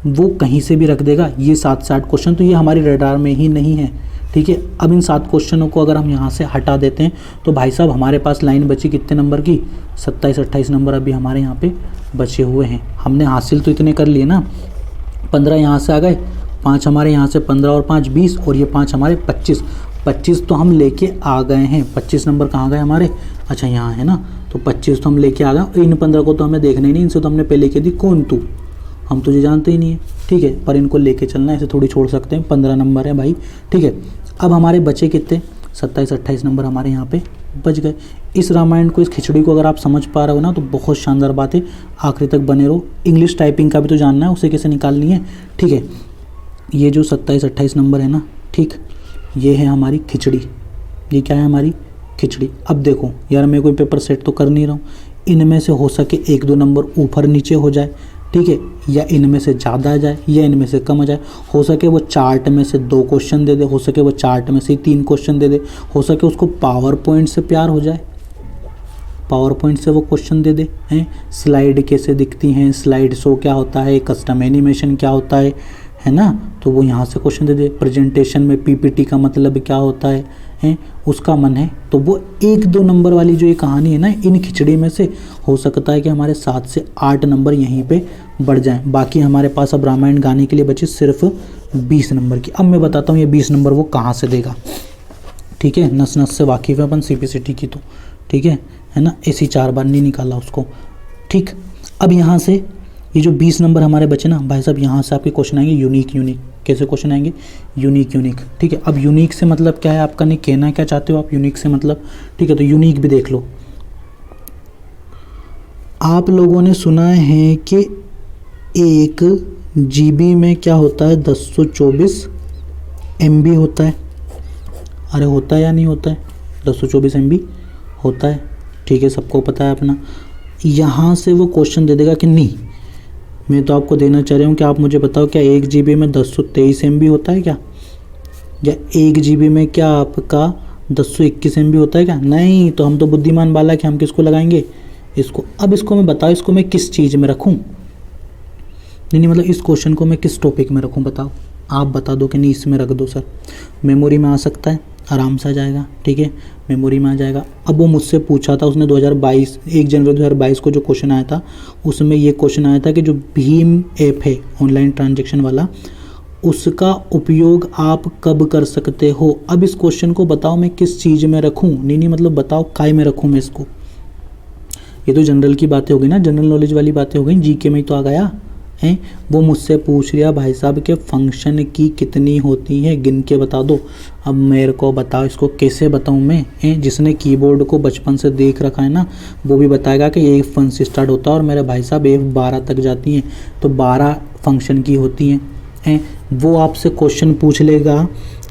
वो कहीं से भी रख देगा। ये 7 से 8 क्वेश्चन तो ये हमारी रडार में ही नहीं है। ठीक है, अब इन 7 क्वेश्चनों को अगर हम यहाँ से हटा देते हैं तो भाई साहब हमारे पास लाइन बची कितने नंबर की, 27-28 नंबर अभी हमारे यहाँ पे बचे हुए हैं। हमने हासिल तो इतने कर लिए ना, 15 यहाँ से आ गए, 5 हमारे यहाँ से, 15 और 5 20, और ये 5 हमारे 25 तो हम लेके आ गए हैं। 25 नंबर कहाँ गए हमारे, अच्छा यहाँ है ना, तो 25 तो हम लेके आ गए। इन 15 को तो हमें देखना ही नहीं, इनसे तो हमने पहले कह दी कौन तू, हम तुझे जानते ही नहीं है। ठीक है, पर इनको लेके चलना, ऐसे थोड़ी छोड़ सकते हैं। 15 नंबर है भाई। ठीक है, अब हमारे बचे कितने, 27-28 नंबर हमारे यहाँ पे बच गए। इस रामायण को, इस खिचड़ी को अगर आप समझ पा रहे हो ना तो बहुत शानदार बात है, आखिरी तक बने रहो। इंग्लिश टाइपिंग का भी तो जानना है, उसे कैसे निकालनी है। ठीक है, ये जो 27-28 नंबर है ना, ठीक, ये है हमारी खिचड़ी। ये क्या है, हमारी खिचड़ी। अब देखो यार, मैं कोई पेपर सेट तो कर नहीं रहा हूँ, इनमें से हो सके 1-2 नंबर ऊपर नीचे हो जाए। ठीक है, या इनमें से ज़्यादा आ जाए या इनमें से कम आ जाए। हो सके वो चार्ट में से 2 क्वेश्चन दे दे, हो सके वो चार्ट में से 3 क्वेश्चन दे दे, हो सके उसको पावर पॉइंट से प्यार हो जाए, पावर पॉइंट से वो क्वेश्चन दे दे हैं। स्लाइड कैसे दिखती हैं, स्लाइड शो क्या होता है, कस्टम एनिमेशन क्या होता है ना, तो वो यहाँ से क्वेश्चन दे दे। प्रेजेंटेशन में पीपीटी का मतलब क्या होता है, उसका मन है तो वो 1-2 नंबर वाली जो ये कहानी है ना, इन खिचड़ी में से हो सकता है कि हमारे 7 से 8 नंबर यहीं पे बढ़ जाएं। बाकी हमारे पास अब रामायण गाने के लिए बचे सिर्फ 20 नंबर की। अब मैं बताता हूँ ये 20 नंबर वो कहाँ से देगा। ठीक है, नस नस से वाकिफ़ है अपन सीपीसीटी की तो। ठीक है ना, ऐसी 4 बार नहीं निकाला उसको। ठीक, अब यहाँ से ये जो 20 नंबर हमारे बचे ना भाई साहब, यहाँ से आपके क्वेश्चन आएंगे यूनिक। कैसे क्वेश्चन आएंगे, यूनिक। ठीक है, अब यूनिक से मतलब क्या है आपका, नहीं कहना क्या चाहते हो आप यूनिक से मतलब। ठीक है, तो यूनिक भी देख लो। आप लोगों ने सुना है कि 1 GB में क्या होता है, 1024 MB होता है। अरे होता है या नहीं होता है, 1024 MB होता है। ठीक है, सबको पता है अपना। यहाँ से वो क्वेश्चन दे देगा कि नहीं, मैं तो आपको देना चाह रहा हूँ कि आप मुझे बताओ क्या 1 GB में 1023 MB होता है क्या, या 1 GB में क्या आपका 1021 MB होता है क्या। नहीं, तो हम तो बुद्धिमान बालक हैं, हम किसको लगाएंगे, इसको। अब इसको मैं बताओ, इसको मैं किस चीज़ में रखूँ, नहीं मतलब इस क्वेश्चन को मैं किस टॉपिक में रखूँ, बताओ। आप बता दो कि नहीं इसमें रख दो सर, मेमोरी में आ सकता है, आराम से आ जाएगा। ठीक है, मेमोरी में आ जाएगा। अब वो मुझसे पूछा था उसने 2022 1 जनवरी 2022 को जो क्वेश्चन आया था, उसमें ये क्वेश्चन आया था कि जो भीम ऐप है ऑनलाइन ट्रांजैक्शन वाला, उसका उपयोग आप कब कर सकते हो। अब इस क्वेश्चन को बताओ मैं किस चीज़ में रखूँ, नहीं मतलब बताओ काय में रखूँ मैं इसको। ये तो जनरल की बातें हो गई ना, जनरल नॉलेज वाली बातें हो गई, जीके में ही तो आ गया है। वो मुझसे पूछ लिया भाई साहब के फंक्शन की कितनी होती है, गिन के बता दो। अब मेरे को बताओ इसको कैसे बताऊं मैं, जिसने कीबोर्ड को बचपन से देख रखा है ना, वो भी बताएगा कि F1 से स्टार्ट होता है और मेरे भाई साहब F12 तक जाती हैं, तो 12 फंक्शन की होती हैं। वो आपसे क्वेश्चन पूछ लेगा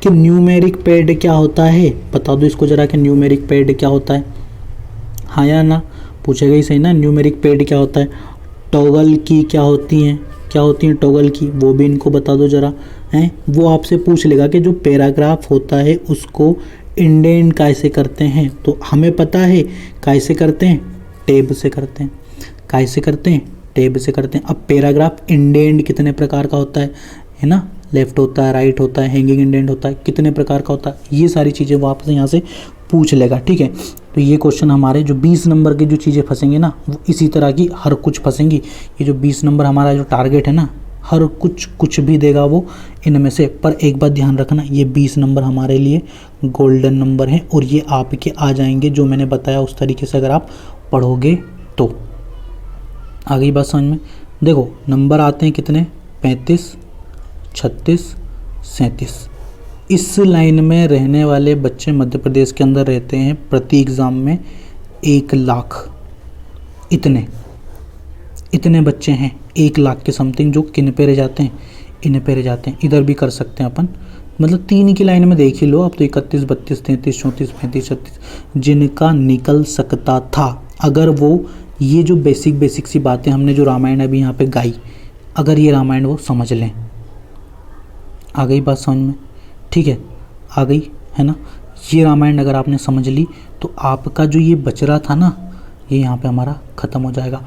कि न्यूमेरिक पैड क्या होता है, बता दो इसको ज़रा कि न्यूमेरिक पैड क्या होता है, हाँ या ना, पूछेगा ही सही ना। न्यूमेरिक पैड क्या होता है, टॉगल की क्या होती हैं टॉगल की, वो भी इनको बता दो ज़रा। वो आपसे पूछ लेगा कि जो पैराग्राफ होता है उसको इंडेंट कैसे करते हैं, तो हमें पता है कैसे करते हैं, टैब से करते हैं। कैसे करते हैं, टैब से करते हैं। अब पैराग्राफ इंडेंट कितने प्रकार का होता है ना, लेफ्ट होता है, राइट होता है, हैंगिंग इंडेंट होता है, कितने प्रकार का होता है, ये सारी चीज़ें वो आपसे यहाँ से पूछ लेगा। ठीक है, तो ये क्वेश्चन हमारे जो 20 नंबर की जो चीज़ें फंसेंगे ना, वो इसी तरह की हर कुछ फंसेंगी। ये जो 20 नंबर हमारा जो टारगेट है ना, हर कुछ भी देगा वो इनमें से। पर एक बात ध्यान रखना, ये 20 नंबर हमारे लिए गोल्डन नंबर हैं और ये आपके आ जाएंगे जो मैंने बताया उस तरीके से अगर आप पढ़ोगे तो। आ गई बात समझ में। देखो नंबर आते हैं कितने, 35, 36, 37। इस लाइन में रहने वाले बच्चे मध्य प्रदेश के अंदर रहते हैं प्रति एग्ज़ाम में 1 लाख। इतने बच्चे हैं 1 लाख के समथिंग जो किन पे रह जाते हैं, इन पे रह जाते हैं। इधर भी कर सकते हैं अपन, मतलब 3 की लाइन में देख ही लो आप तो, 31, 32, 33, 34, 35, 36 जिनका निकल सकता था। अगर वो ये जो बेसिक सी बातें हमने जो रामायण अभी यहाँ पे गाई, अगर ये रामायण वो समझ लें, आ गई बात समझ में? ठीक है, आ गई है ना? ये रामायण अगर आपने समझ ली तो आपका जो ये बच रहा था ना, ये यहाँ पे हमारा ख़त्म हो जाएगा।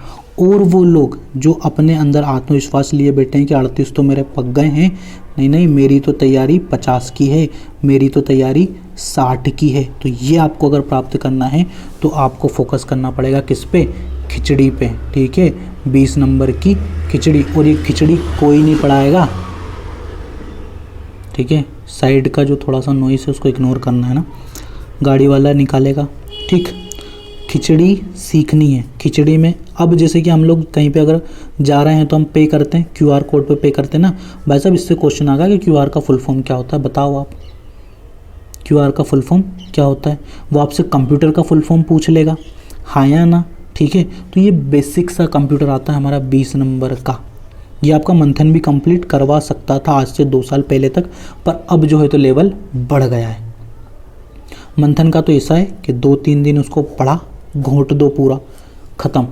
और वो लोग जो अपने अंदर आत्मविश्वास लिए बैठे हैं कि 38 तो मेरे पक गए हैं, नहीं नहीं मेरी तो तैयारी 50 की है, मेरी तो तैयारी 60 की है, तो ये आपको अगर प्राप्त करना है तो आपको फोकस करना पड़ेगा किस पे? खिचड़ी पे। ठीक है, 20 नंबर की खिचड़ी। और ये खिचड़ी कोई नहीं पढ़ाएगा, ठीक है? साइड का जो थोड़ा सा नॉइस है उसको इग्नोर करना है ना, गाड़ी वाला निकालेगा। ठीक, खिचड़ी सीखनी है। खिचड़ी में अब जैसे कि हम लोग कहीं पे अगर जा रहे हैं तो हम पे करते हैं, QR कोड पे करते हैं ना। भाई साहब इससे क्वेश्चन आ गया कि QR का फुल फॉर्म क्या होता है, बताओ आप। QR का फुल फॉर्म क्या होता है? वो आपसे कंप्यूटर का फुल फॉर्म पूछ लेगा, हाँ या ना। ठीक है, तो ये बेसिक सा कंप्यूटर आता है हमारा 20 नंबर का। ये आपका मंथन भी कंप्लीट करवा सकता था आज से 2 साल पहले तक, पर अब जो है तो लेवल बढ़ गया है। मंथन का तो ऐसा है कि 2-3 दिन उसको पढ़ा, घोंट दो, पूरा ख़त्म।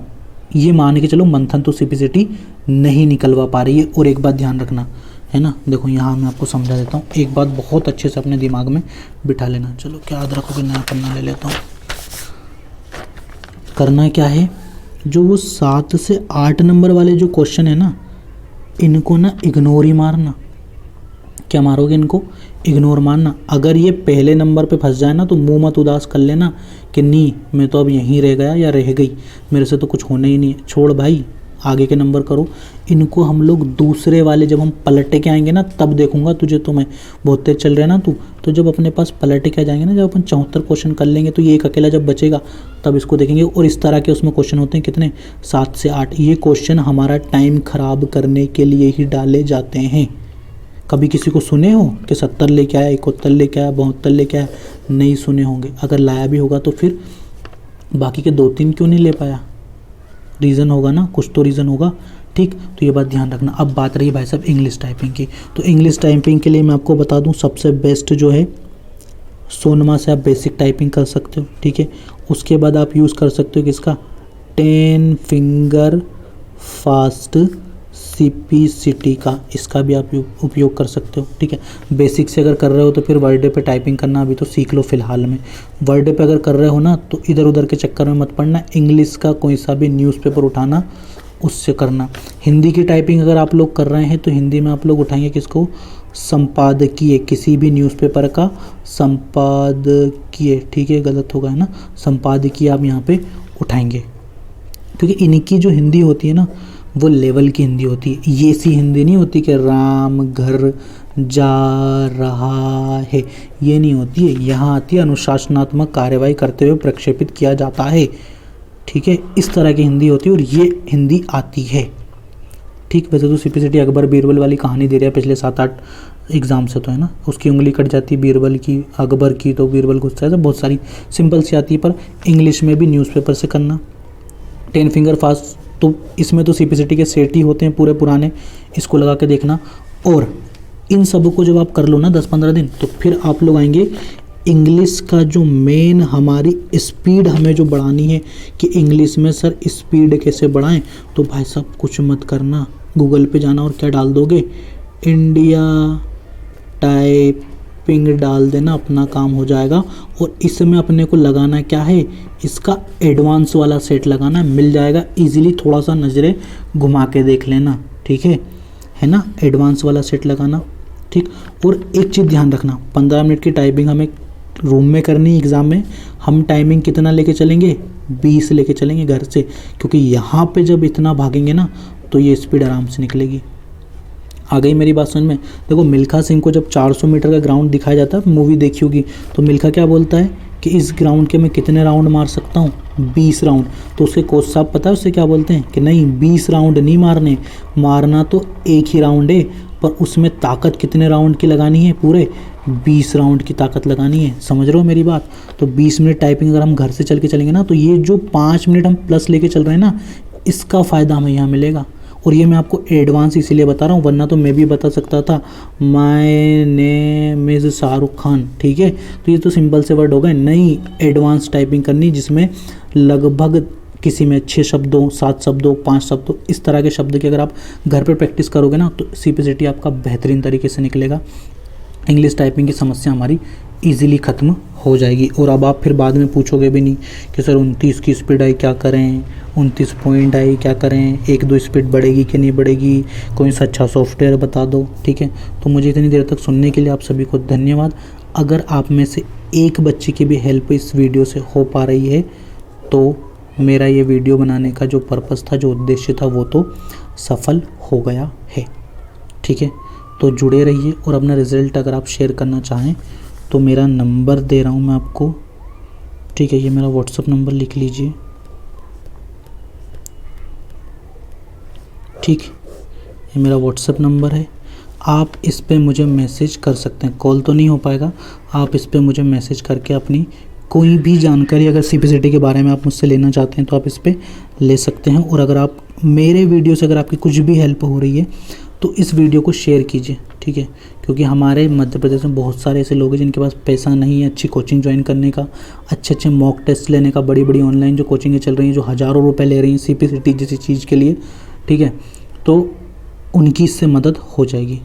ये मान के चलो मंथन तो CPCT नहीं निकलवा पा रही है। और एक बात ध्यान रखना है ना, देखो यहाँ मैं आपको समझा देता हूँ, एक बात बहुत अच्छे से अपने दिमाग में बिठा लेना। चलो क्या याद रखोगे, नया पन्ना ले लेता हूँ। करना क्या है, जो वो 7 से 8 नंबर वाले जो क्वेश्चन है ना, इनको ना इग्नोर ही मारना। क्या मारोगे? इनको इग्नोर मारना। अगर ये पहले नंबर पे फंस जाए ना तो मुंह मत उदास कर लेना कि नहीं मैं तो अब यहीं रह गया या रह गई, मेरे से तो कुछ होना ही नहीं है, छोड़ भाई आगे के नंबर करो। इनको हम लोग दूसरे वाले जब हम पलट के आएंगे ना तब देखूंगा तुझे। तो मैं बहुत तेज चल रहा है ना तू, तो जब अपने पास पलट के आ जाएंगे ना, जब अपन 74 क्वेश्चन कर लेंगे तो ये एक अकेला जब बचेगा तब इसको देखेंगे। और इस तरह के उसमें क्वेश्चन होते हैं कितने, 7 से 8। ये क्वेश्चन हमारा टाइम खराब करने के लिए ही डाले जाते हैं। कभी किसी को सुने हो कि 70 लेके आया, 71 लेके आया, 72 लेके आया? नहीं सुने होंगे। अगर लाया भी होगा तो फिर बाकी के 2-3 क्यों नहीं ले पाया? रीज़न होगा ना, कुछ तो रीज़न होगा। ठीक, तो ये बात ध्यान रखना। अब बात रही भाई साहब इंग्लिश टाइपिंग की, तो इंग्लिश टाइपिंग के लिए मैं आपको बता दूं सबसे बेस्ट जो है सोनमा से आप बेसिक टाइपिंग कर सकते हो। ठीक है, उसके बाद आप यूज़ कर सकते हो किसका, 10 फिंगर फास्ट CPCT का, इसका भी आप उपयोग कर सकते हो। ठीक है, बेसिक से अगर कर रहे हो तो फिर वर्डे पे टाइपिंग करना अभी तो सीख लो फिलहाल में। वर्डे पे अगर कर रहे हो ना तो इधर उधर के चक्कर में मत पड़ना। इंग्लिश का कोई सा भी न्यूज़पेपर उठाना, उससे करना। हिंदी की टाइपिंग अगर आप लोग कर रहे हैं तो हिंदी में आप लोग उठाएंगे किसको, संपादकीय, किसी भी न्यूज़पेपर का संपादकीय। ठीक है, गलत होगा है ना, संपादकीय आप यहाँ पे उठाएंगे, क्योंकि इनकी जो हिंदी होती है ना वो लेवल की हिंदी होती है। ये सी हिंदी नहीं होती कि राम घर जा रहा है, ये नहीं होती है। यहाँ आती है अनुशासनात्मक कार्यवाही करते हुए प्रक्षेपित किया जाता है। ठीक है, इस तरह की हिंदी होती है और ये हिंदी आती है। ठीक, वैसे तो CPCT अकबर बीरबल वाली कहानी दे रहा है पिछले 7-8 एग्ज़ाम से, तो है ना, उसकी उंगली कट जाती है बीरबल की, अकबर की तो बीरबल गुस्सा है। तो बहुत सारी सिंपल सी आती है, पर इंग्लिश में भी न्यूज़पेपर से करना। 10 फिंगर फास्ट, तो इसमें तो CPCT के सेट ही होते हैं पूरे पुराने, इसको लगा के देखना। और इन सब को जब आप कर लो ना 10-15 दिन, तो फिर आप लोग आएंगे इंग्लिश का जो मेन हमारी स्पीड हमें जो बढ़ानी है कि इंग्लिश में सर स्पीड कैसे बढ़ाएं, तो भाई साहब कुछ मत करना, गूगल पे जाना और क्या डाल दोगे, इंडिया टाइपिंग डाल देना, अपना काम हो जाएगा। और इसमें अपने को लगाना क्या है, इसका एडवांस वाला सेट लगाना, मिल जाएगा इजीली, थोड़ा सा नज़रें घुमा के देख लेना। ठीक है ना, एडवांस वाला सेट लगाना। ठीक, और एक चीज़ ध्यान रखना, 15 मिनट की टाइपिंग हमें रूम में करनी एग्ज़ाम में। हम टाइमिंग कितना लेके चलेंगे, 20 लेके चलेंगे घर से, क्योंकि यहाँ पे जब इतना भागेंगे ना तो ये स्पीड आराम से निकलेगी। आ गई मेरी बात समझ में? देखो मिल्खा सिंह को जब 400 मीटर का ग्राउंड दिखाया जाता है, मूवी देखी होगी, तो मिल्खा क्या बोलता है कि इस ग्राउंड के मैं कितने राउंड मार सकता हूँ, 20 राउंड। तो उसके कोच साहब पता है उससे क्या बोलते हैं कि नहीं 20 राउंड नहीं मारने, मारना तो एक ही राउंड है, पर उसमें ताकत कितने राउंड की लगानी है, पूरे 20 राउंड की ताकत लगानी है। समझ रहे हो मेरी बात? तो 20 मिनट टाइपिंग अगर हम घर से चल के चलेंगे ना, तो ये जो 5 मिनट हम प्लस लेके चल रहे हैं ना, इसका फ़ायदा हमें यहाँ मिलेगा। और ये मैं आपको एडवांस इसीलिए बता रहा हूँ, वरना तो मैं भी बता सकता था my name is Shahrukh Khan, ठीक है। तो ये तो सिंपल से वर्ड हो गए, नहीं एडवांस टाइपिंग करनी जिसमें लगभग किसी में 6 शब्दों, 7 शब्दों, 5 शब्दों, इस तरह के शब्द की अगर आप घर पर प्रैक्टिस करोगे ना तो CPCT आपका बेहतरीन तरीके से निकलेगा। इंग्लिश टाइपिंग की समस्या हमारी इजीली ख़त्म हो जाएगी। और अब आप फिर बाद में पूछोगे भी नहीं कि सर 29 की स्पीड आई क्या करें, 29 पॉइंट आई क्या करें, 1-2 स्पीड बढ़ेगी कि नहीं बढ़ेगी, कोई सा अच्छा सॉफ्टवेयर बता दो, ठीक है। तो मुझे इतनी देर तक सुनने के लिए आप सभी को धन्यवाद। अगर आप में से एक बच्चे की भी हेल्प इस वीडियो से हो पा रही है तो मेरा ये वीडियो बनाने का जो पर्पस था, जो उद्देश्य था, वो तो सफल हो गया है, ठीक है। तो जुड़े रहिए और अपना रिज़ल्ट अगर आप शेयर करना चाहें तो मेरा नंबर दे रहा हूँ मैं आपको, ठीक है। ये मेरा व्हाट्सअप नंबर लिख लीजिए, ठीक, ये मेरा व्हाट्सअप नंबर है। आप इस पे मुझे मैसेज कर सकते हैं, कॉल तो नहीं हो पाएगा, आप इस पे मुझे मैसेज करके अपनी कोई भी जानकारी अगर CPCT के बारे में आप मुझसे लेना चाहते हैं तो आप इस पे ले सकते हैं। और अगर आप मेरे वीडियो से अगर आपकी कुछ भी हेल्प हो रही है तो इस वीडियो को शेयर कीजिए, ठीक है। क्योंकि हमारे मध्य प्रदेश में बहुत सारे ऐसे लोग हैं जिनके पास पैसा नहीं है अच्छी कोचिंग ज्वाइन करने का, अच्छे अच्छे मॉक टेस्ट लेने का, बड़ी बड़ी ऑनलाइन जो कोचिंगें चल रही हैं जो हज़ारों रुपए ले रही हैं CPCT जैसी चीज़ के लिए, ठीक है। तो उनकी इससे मदद हो जाएगी,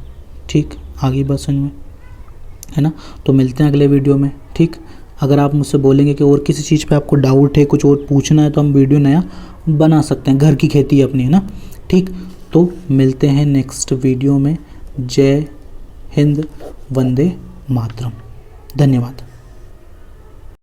ठीक। आगे बात समझ में है ना। तो मिलते हैं अगले वीडियो में, ठीक। अगर आप मुझसे बोलेंगे कि और किसी चीज़ पे आपको डाउट है, कुछ और पूछना है, तो हम वीडियो नया बना सकते हैं, घर की खेती अपनी, है ना, ठीक। तो मिलते हैं नेक्स्ट वीडियो में। जय हिंद, वंदे मातरम, धन्यवाद।